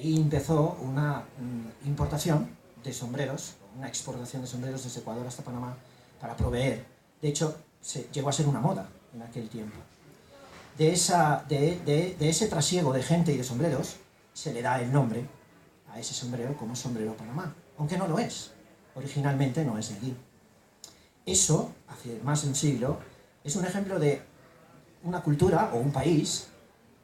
ahí empezó una importación de sombreros, una exportación de sombreros desde Ecuador hasta Panamá para proveer. De hecho, llegó a ser una moda en aquel tiempo. De ese trasiego de gente y de sombreros se le da el nombre a ese sombrero como sombrero Panamá, aunque no lo es. Originalmente no es de allí. Eso, hace más de un siglo, es un ejemplo de una cultura o un país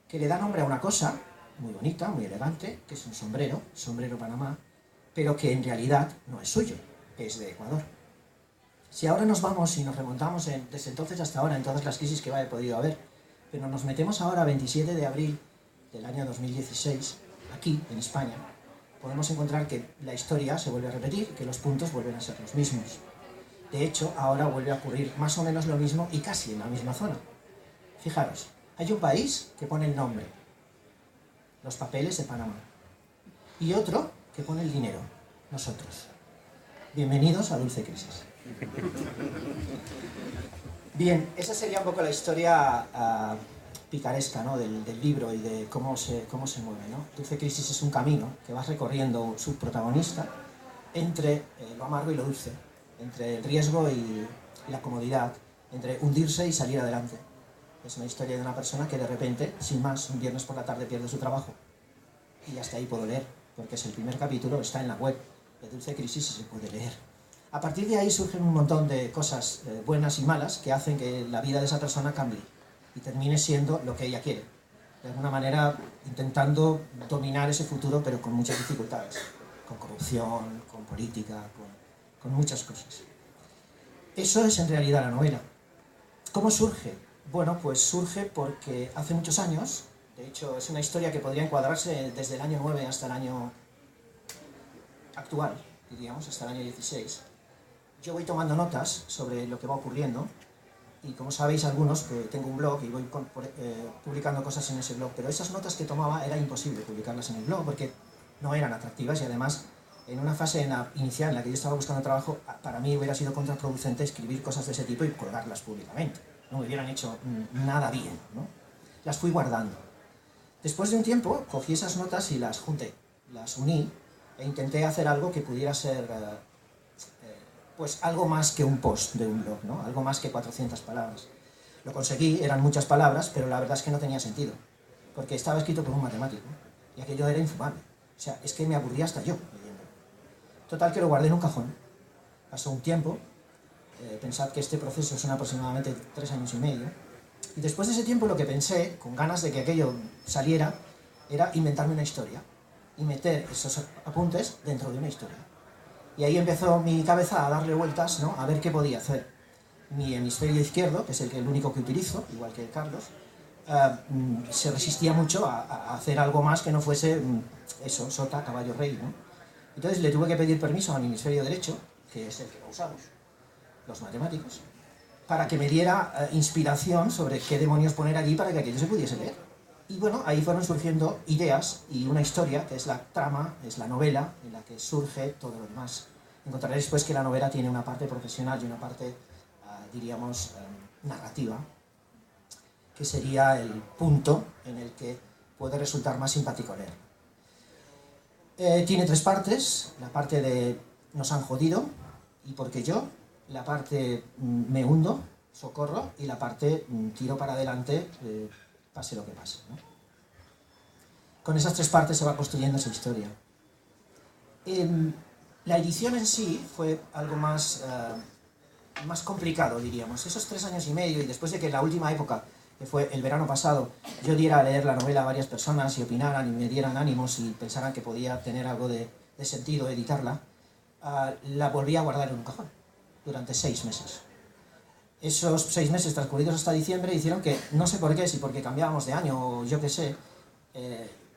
que le da nombre a una cosa muy bonita, muy elegante, que es un sombrero, sombrero Panamá, pero que en realidad no es suyo, es de Ecuador. Si ahora nos vamos y nos remontamos desde entonces hasta ahora en todas las crisis que haya podido haber, pero nos metemos ahora 27 de abril del año 2016, aquí en España, podemos encontrar que la historia se vuelve a repetir, que los puntos vuelven a ser los mismos. De hecho, ahora vuelve a ocurrir más o menos lo mismo y casi en la misma zona. Fijaros, hay un país que pone el nombre, los papeles de Panamá, y otro que pone el dinero, nosotros. Bienvenidos a Dulce Crisis. Bien, esa sería un poco la historia picaresca, ¿no? del libro y de cómo se mueve, ¿no? Dulce Crisis es un camino que va recorriendo su protagonista entre lo amargo y lo dulce, entre el riesgo y la comodidad, entre hundirse y salir adelante. Es una historia de una persona que de repente, sin más, un viernes por la tarde pierde su trabajo. Y hasta ahí puedo leer, porque es el primer capítulo, está en la web de Dulce Crisis y se puede leer. A partir de ahí surgen un montón de cosas buenas y malas que hacen que la vida de esa persona cambie y termine siendo lo que ella quiere. De alguna manera intentando dominar ese futuro, pero con muchas dificultades. Con corrupción, con política, con muchas cosas. Eso es en realidad la novela. ¿Cómo surge? Bueno, pues surge porque hace muchos años, de hecho es una historia que podría encuadrarse desde el año 9 hasta el año actual, diríamos, hasta el año 16. Yo voy tomando notas sobre lo que va ocurriendo y como sabéis algunos, que tengo un blog y voy publicando cosas en ese blog, pero esas notas que tomaba era imposible publicarlas en el blog porque no eran atractivas y además en una fase inicial en la que yo estaba buscando trabajo, para mí hubiera sido contraproducente escribir cosas de ese tipo y colgarlas públicamente. No me hubieran hecho nada bien, ¿no? Las fui guardando. Después de un tiempo cogí esas notas y las junté, las uní e intenté hacer algo que pudiera ser pues algo más que un post de un blog, ¿no? Algo más que 400 palabras. Lo conseguí, eran muchas palabras, pero la verdad es que no tenía sentido, porque estaba escrito por un matemático y aquello era infumable. O sea, es que me aburría hasta yo leyendo. Total que lo guardé en un cajón. Pasó un tiempo, pensad que este proceso son aproximadamente 3 años y medio, y después de ese tiempo lo que pensé, con ganas de que aquello saliera, era inventarme una historia y meter esos apuntes dentro de una historia. Y ahí empezó mi cabeza a darle vueltas, ¿no? A ver qué podía hacer. Mi hemisferio izquierdo, que es el único que utilizo, igual que Carlos, se resistía mucho a hacer algo más que no fuese eso, sota, caballo, rey, ¿no? Entonces le tuve que pedir permiso a mi hemisferio derecho, que es el que usamos los matemáticos, para que me diera inspiración sobre qué demonios poner allí para que aquello se pudiese leer. Y bueno, ahí fueron surgiendo ideas y una historia, que es la trama, es la novela, en la que surge todo lo demás. Encontraréis después que la novela tiene una parte profesional y una parte, diríamos, narrativa, que sería el punto en el que puede resultar más simpático leer. Tiene 3 partes, la parte de nos han jodido y porque yo, la parte me hundo, socorro, y la parte tiro para adelante, pase lo que pase, ¿no? Con esas 3 partes se va construyendo esa historia. La edición en sí fue algo más complicado, diríamos. Esos 3 años y medio, y después de que en la última época, que fue el verano pasado, yo diera a leer la novela a varias personas y opinaran y me dieran ánimos y pensaran que podía tener algo de sentido editarla, la volví a guardar en un cajón durante 6 meses. Esos 6 meses transcurridos hasta diciembre hicieron que, no sé por qué, si porque cambiábamos de año o yo qué sé,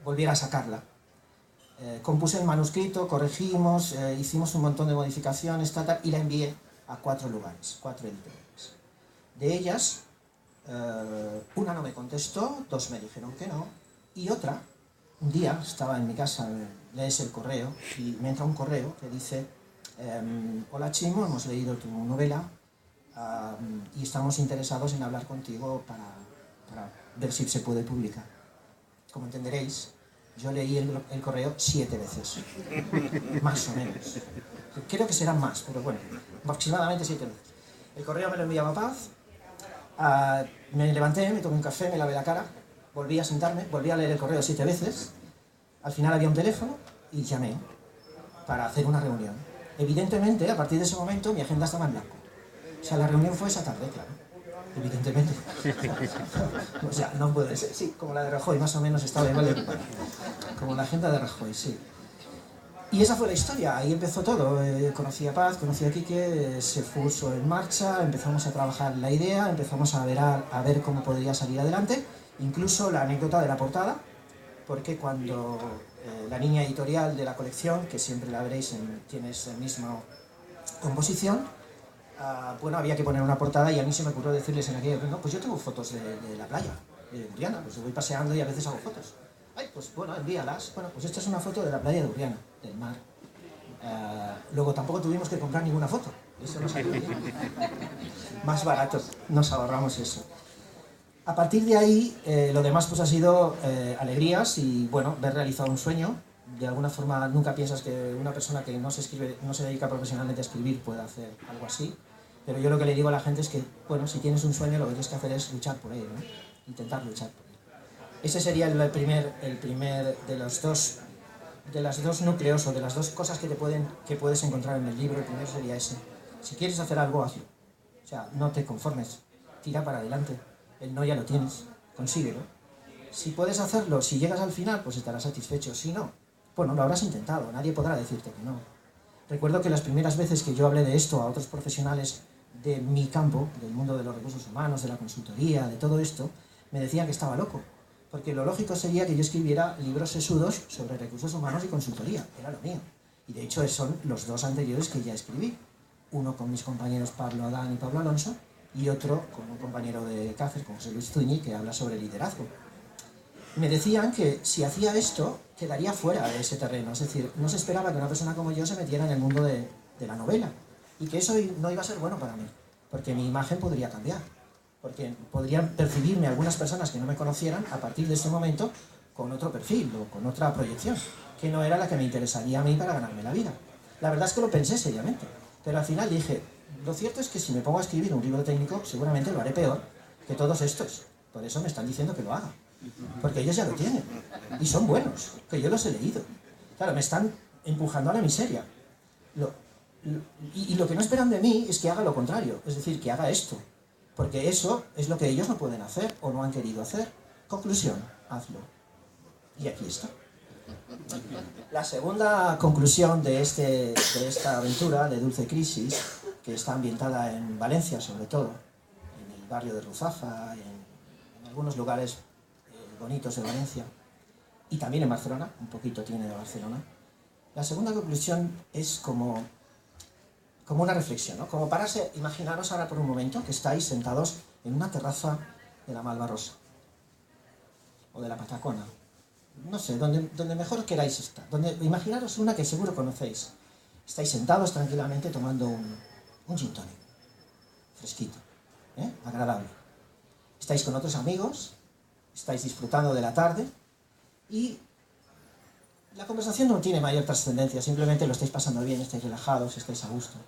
volviera a sacarla. Compuse el manuscrito, corregimos, hicimos un montón de modificaciones, y la envié a 4 lugares, 4 editoriales. De ellas, una no me contestó, 2 me dijeron que no, y otra, un día estaba en mi casa, lees el correo, y me entra un correo que dice: hola Chimo, hemos leído tu novela y estamos interesados en hablar contigo para ver si se puede publicar. Como entenderéis, Yo leí el correo 7 veces, más o menos. Creo que serán más, pero bueno, aproximadamente 7 veces. El correo me lo enviaba Paz, me levanté, me tomé un café, me lavé la cara, volví a sentarme, volví a leer el correo 7 veces, al final había un teléfono y llamé para hacer una reunión. Evidentemente, a partir de ese momento, mi agenda estaba en blanco. O sea, la reunión fue esa tarde, claro. Evidentemente. O sea, no puede ser. Sí, como la de Rajoy, más o menos estaba igual de ocupada. Como la agenda de Rajoy, sí. Y esa fue la historia, ahí empezó todo. Conocí a Paz, conocí a Quique, se puso en marcha, empezamos a trabajar la idea, empezamos a ver cómo podría salir adelante. Incluso la anécdota de la portada, porque cuando la línea editorial de la colección, que siempre la veréis, tiene esa misma composición, bueno, había que poner una portada y a mí se me ocurrió decirles en aquella, no, pues yo tengo fotos de la playa, de Urriana, pues voy paseando y a veces hago fotos. Ay, pues bueno, envíalas. Bueno, pues esta es una foto de la playa de Urriana, del mar. Luego tampoco tuvimos que comprar ninguna foto, eso nos salió bien. Más barato, nos ahorramos eso. A partir de ahí, lo demás pues ha sido alegrías y, bueno, ver realizado un sueño. De alguna forma nunca piensas que una persona que no se dedica profesionalmente a escribir pueda hacer algo así, pero yo lo que le digo a la gente es que, bueno, si tienes un sueño lo que tienes que hacer es luchar por él, ¿no? Intentar luchar por él. Ese sería el primer de las dos núcleos o de las dos cosas que puedes encontrar en el libro. El primero sería ese. Si quieres hacer algo, hazlo. O sea, no te conformes, tira para adelante. El no ya lo tienes, consíguelo. Si puedes hacerlo, si llegas al final, pues estarás satisfecho. Si no, bueno, lo habrás intentado, nadie podrá decirte que no. Recuerdo que las primeras veces que yo hablé de esto a otros profesionales de mi campo, del mundo de los recursos humanos, de la consultoría, de todo esto, me decían que estaba loco. Porque lo lógico sería que yo escribiera libros sesudos sobre recursos humanos y consultoría, era lo mío. Y de hecho son los dos anteriores que ya escribí. Uno con mis compañeros Pablo Adán y Pablo Alonso, y otro con un compañero de Cáceres, con José Luis Zuñi, que habla sobre liderazgo. Me decían que si hacía esto, quedaría fuera de ese terreno. Es decir, no se esperaba que una persona como yo se metiera en el mundo de la novela. Y que eso no iba a ser bueno para mí, porque mi imagen podría cambiar. Porque podrían percibirme algunas personas que no me conocieran a partir de ese momento con otro perfil o con otra proyección, que no era la que me interesaría a mí para ganarme la vida. La verdad es que lo pensé seriamente, pero al final dije, lo cierto es que si me pongo a escribir un libro técnico, seguramente lo haré peor que todos estos. Por eso me están diciendo que lo haga. Porque ellos ya lo tienen. Y son buenos, que yo los he leído. Claro, me están empujando a la miseria. Y lo que no esperan de mí es que haga lo contrario, es decir, que haga esto. Porque eso es lo que ellos no pueden hacer o no han querido hacer. Conclusión, hazlo. Y aquí está. La segunda conclusión de esta aventura de Dulce Crisis, que está ambientada en Valencia sobre todo, en el barrio de Ruzafa, en algunos lugares bonitos de Valencia, y también en Barcelona, un poquito tiene de Barcelona. La segunda conclusión es como una reflexión, ¿no? Como pararse, imaginaros ahora por un momento que estáis sentados en una terraza de la Malvarrosa, o de la Patacona, no sé, donde mejor queráis estar. Imaginaros una que seguro conocéis. Estáis sentados tranquilamente tomando un gin tonic, fresquito, agradable. Estáis con otros amigos, estáis disfrutando de la tarde y la conversación no tiene mayor trascendencia, simplemente lo estáis pasando bien, estáis relajados, estáis a gusto.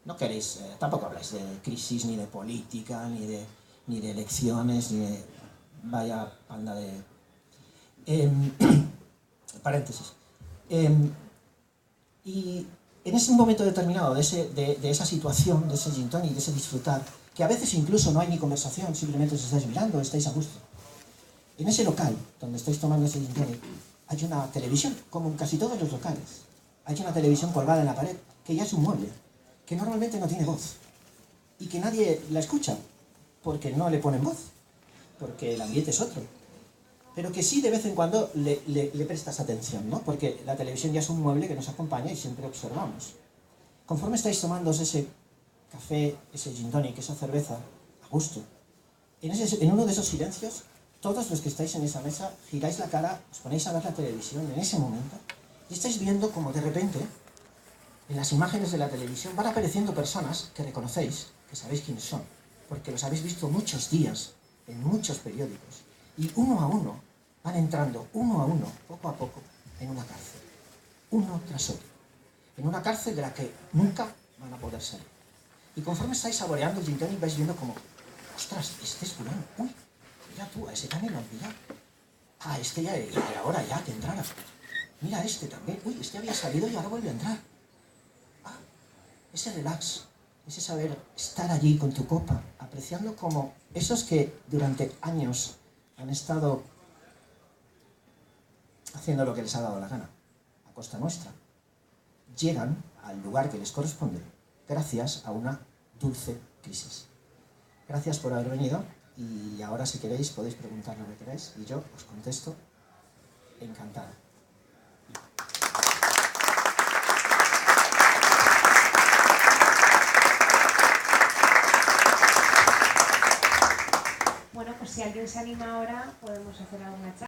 No queréis, tampoco habláis de crisis, ni de política, ni de elecciones, ni de vaya panda de... paréntesis. Y en ese momento determinado, de esa situación, de ese gin tonic, de ese disfrutar, que a veces incluso no hay ni conversación, simplemente os estáis mirando, estáis a gusto. En ese local donde estáis tomando ese gin tonic, hay una televisión, como en casi todos los locales. Hay una televisión colgada en la pared, que ya es un mueble, que normalmente no tiene voz, y que nadie la escucha, porque no le ponen voz, porque el ambiente es otro. Pero que sí de vez en cuando le prestas atención, ¿no? Porque la televisión ya es un mueble que nos acompaña y siempre observamos. Conforme estáis tomando ese café, ese gin tonic, esa cerveza, a gusto, en uno de esos silencios, todos los que estáis en esa mesa giráis la cara, os ponéis a ver la televisión en ese momento y estáis viendo como de repente en las imágenes de la televisión van apareciendo personas que reconocéis, que sabéis quiénes son, porque los habéis visto muchos días en muchos periódicos. Y uno a uno van entrando uno a uno, poco a poco, en una cárcel. Uno tras otro. En una cárcel de la que nunca van a poder salir. Y conforme estáis saboreando el gin tonic, vais viendo como, ostras, este es fulano. Uy, mira tú, a ese también lo han pillado. Ah, este ya era hora ya que entrara. Mira este también. Uy, este había salido y ahora vuelve a entrar. Ah, ese relax, ese saber estar allí con tu copa, apreciando como esos que durante años han estado haciendo lo que les ha dado la gana, a costa nuestra, llegan al lugar que les corresponde gracias a una dulce crisis. Gracias por haber venido y ahora si queréis podéis preguntar lo que queráis y yo os contesto encantado. Bueno, pues si alguien se anima ahora podemos hacer alguna charla.